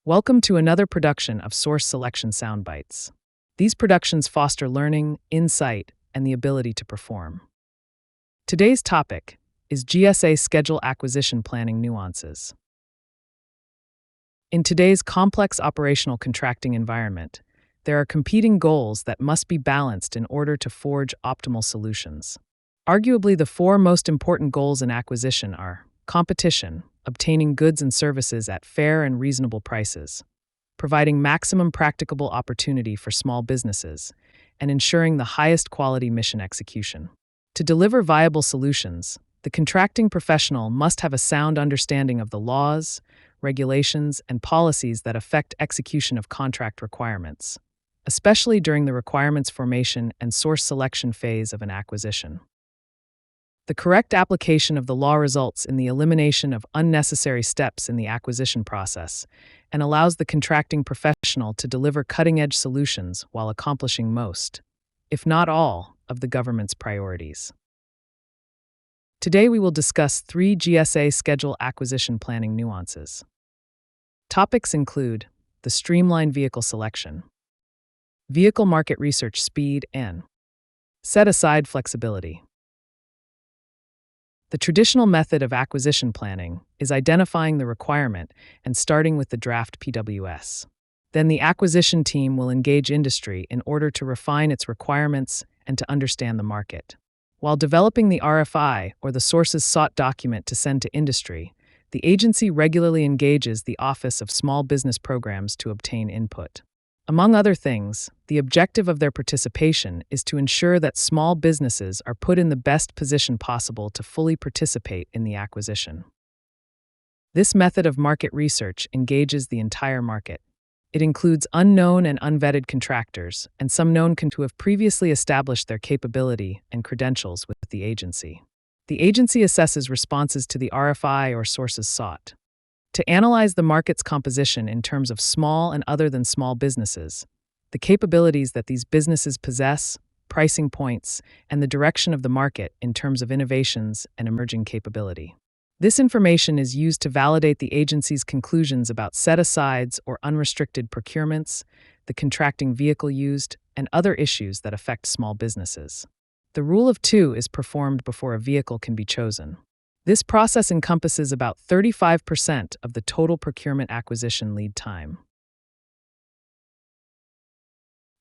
Welcome to another production of Source Selection Soundbites. These productions foster learning, insight, and the ability to perform. Today's topic is GSA Schedule Acquisition Planning Nuances. In today's complex operational contracting environment, there are competing goals that must be balanced in order to forge optimal solutions. Arguably, the four most important goals in acquisition are competition, obtaining goods and services at fair and reasonable prices, providing maximum practicable opportunity for small businesses, and ensuring the highest quality mission execution. To deliver viable solutions, the contracting professional must have a sound understanding of the laws, regulations, and policies that affect execution of contract requirements, especially during the requirements formation and source selection phase of an acquisition. The correct application of the law results in the elimination of unnecessary steps in the acquisition process and allows the contracting professional to deliver cutting-edge solutions while accomplishing most, if not all, of the government's priorities. Today we will discuss 3 GSA Schedule acquisition planning nuances. Topics include the streamline vehicle selection, vehicle market research speed, and set-aside flexibility. The traditional method of acquisition planning is identifying the requirement and starting with the draft PWS. Then the acquisition team will engage industry in order to refine its requirements and to understand the market. While developing the RFI, or the sources sought document to send to industry, the agency regularly engages the Office of Small Business Programs to obtain input. Among other things, the objective of their participation is to ensure that small businesses are put in the best position possible to fully participate in the acquisition. This method of market research engages the entire market. It includes unknown and unvetted contractors and some known to have previously established their capability and credentials with the agency. The agency assesses responses to the RFI or sources sought. To analyze the market's composition in terms of small and other than small businesses, the capabilities that these businesses possess, pricing points, and the direction of the market in terms of innovations and emerging capability. This information is used to validate the agency's conclusions about set-asides or unrestricted procurements, the contracting vehicle used, and other issues that affect small businesses. The rule of 2 is performed before a vehicle can be chosen. This process encompasses about 35% of the total procurement acquisition lead time.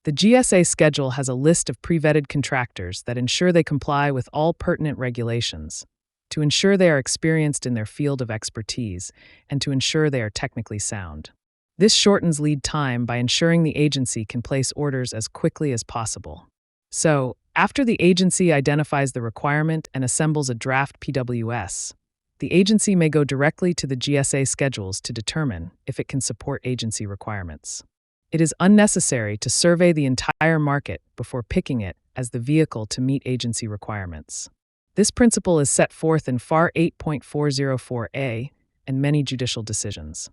The GSA schedule has a list of pre-vetted contractors that ensure they comply with all pertinent regulations, to ensure they are experienced in their field of expertise, and to ensure they are technically sound. This shortens lead time by ensuring the agency can place orders as quickly as possible. So, after the agency identifies the requirement and assembles a draft PWS, the agency may go directly to the GSA schedules to determine if it can support agency requirements. It is unnecessary to survey the entire market before picking it as the vehicle to meet agency requirements. This principle is set forth in FAR 8.404A and many judicial decisions.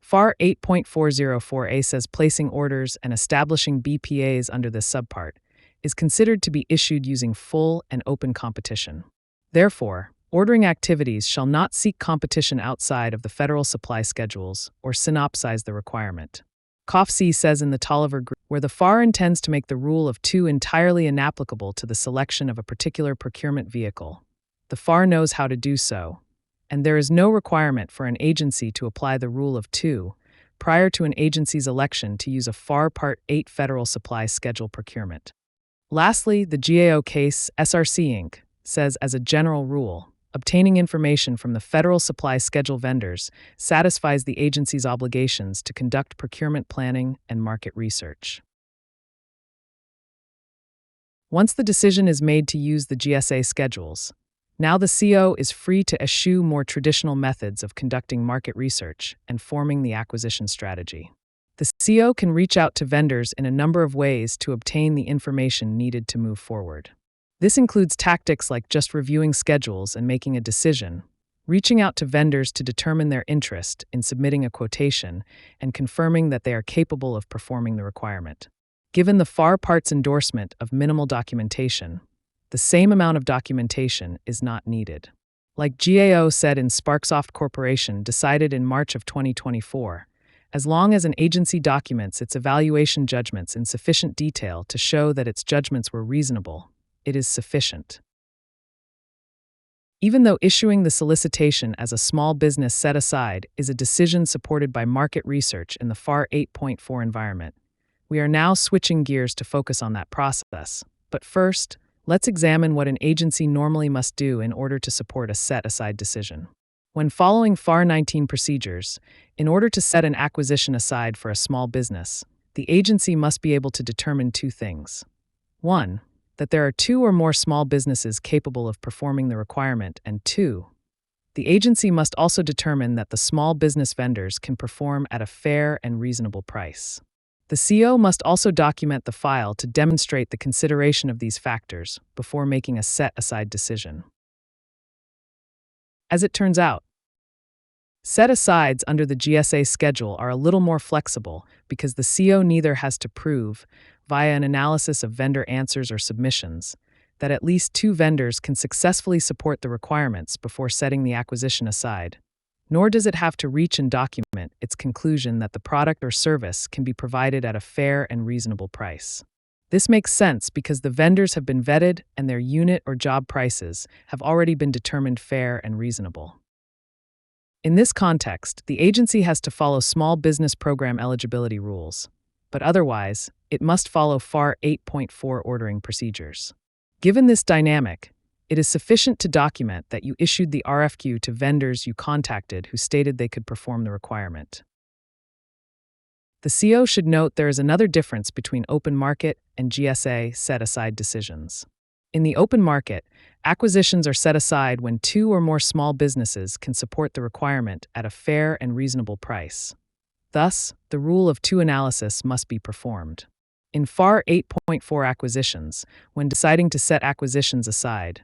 FAR 8.404A says placing orders and establishing BPAs under this subpart is considered to be issued using full and open competition. Therefore, ordering activities shall not seek competition outside of the federal supply schedules or synopsize the requirement. COFC says in the Tolliver Group, where the FAR intends to make the rule of 2 entirely inapplicable to the selection of a particular procurement vehicle, the FAR knows how to do so, and there is no requirement for an agency to apply the rule of 2 prior to an agency's election to use a FAR Part 8 federal supply schedule procurement. Lastly, the GAO case, SRC Inc., says as a general rule, obtaining information from the federal supply schedule vendors satisfies the agency's obligations to conduct procurement planning and market research. Once the decision is made to use the GSA schedules, now the CO is free to eschew more traditional methods of conducting market research and forming the acquisition strategy. The CO can reach out to vendors in a number of ways to obtain the information needed to move forward. This includes tactics like just reviewing schedules and making a decision, reaching out to vendors to determine their interest in submitting a quotation, and confirming that they are capable of performing the requirement. Given the FAR Part's endorsement of minimal documentation, the same amount of documentation is not needed. Like GAO said in Sparksoft Corporation, decided in March of 2024, As long as an agency documents its evaluation judgments in sufficient detail to show that its judgments were reasonable, it is sufficient. Even though issuing the solicitation as a small business set aside is a decision supported by market research in the FAR 8.4 environment, we are now switching gears to focus on that process. But first, let's examine what an agency normally must do in order to support a set-aside decision. When following FAR 19 procedures, in order to set an acquisition aside for a small business, the agency must be able to determine two things. 1. That there are two or more small businesses capable of performing the requirement, and 2. The agency must also determine that the small business vendors can perform at a fair and reasonable price. The CO must also document the file to demonstrate the consideration of these factors before making a set-aside decision. As it turns out, set-asides under the GSA Schedule are a little more flexible because the CO neither has to prove, via an analysis of vendor answers or submissions, that at least two vendors can successfully support the requirements before setting the acquisition aside, nor does it have to reach and document its conclusion that the product or service can be provided at a fair and reasonable price. This makes sense because the vendors have been vetted and their unit or job prices have already been determined fair and reasonable. In this context, the agency has to follow small business program eligibility rules, but otherwise, it must follow FAR 8.4 ordering procedures. Given this dynamic, it is sufficient to document that you issued the RFQ to vendors you contacted who stated they could perform the requirement. The CO should note there is another difference between open market and GSA set-aside decisions. In the open market, acquisitions are set aside when two or more small businesses can support the requirement at a fair and reasonable price. Thus, the rule of two analysis must be performed. In FAR 8.4 acquisitions, when deciding to set acquisitions aside,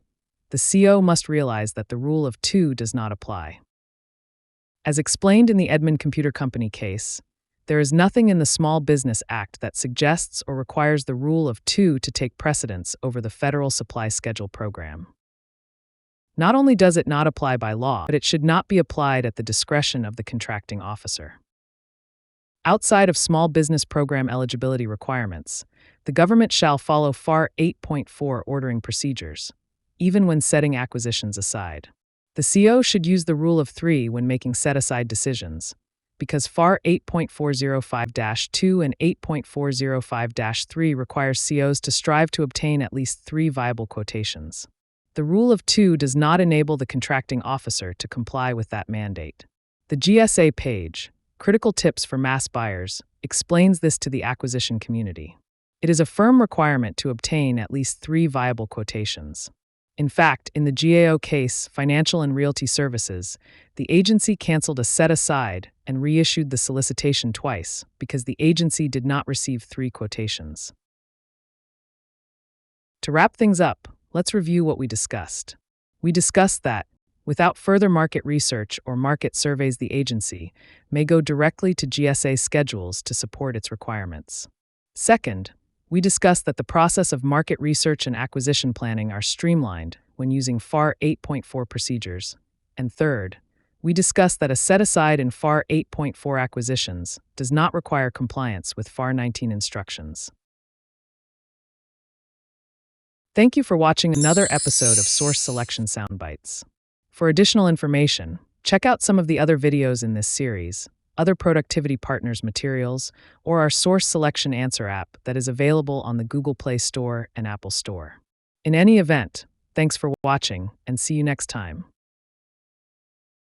the CO must realize that the rule of two does not apply. As explained in the Edmund Computer Company case, there is nothing in the Small Business Act that suggests or requires the rule of two to take precedence over the Federal Supply Schedule program. Not only does it not apply by law, but it should not be applied at the discretion of the contracting officer. Outside of small business program eligibility requirements, the government shall follow FAR 8.4 ordering procedures, even when setting acquisitions aside. The CO should use the rule of three when making set-aside decisions, because FAR 8.405-2 and 8.405-3 requires COs to strive to obtain at least 3 viable quotations. The rule of two does not enable the contracting officer to comply with that mandate. The GSA page, Critical Tips for Mass Buyers, explains this to the acquisition community. It is a firm requirement to obtain at least 3 viable quotations. In fact, in the GAO case, Financial and Realty Services, the agency canceled a set-aside and reissued the solicitation twice because the agency did not receive 3 quotations. To wrap things up, let's review what we discussed. We discussed that, without further market research or market surveys, the agency may go directly to GSA schedules to support its requirements. Second, we discussed that the process of market research and acquisition planning are streamlined when using FAR 8.4 procedures. And third, we discussed that a set-aside in FAR 8.4 acquisitions does not require compliance with FAR 19 instructions. Thank you for watching another episode of Source Selection Soundbites. For additional information, check out some of the other videos in this series, other Productivity Partners materials, or our Source Selection Answer app that is available on the Google Play Store and Apple Store. In any event, thanks for watching, and see you next time.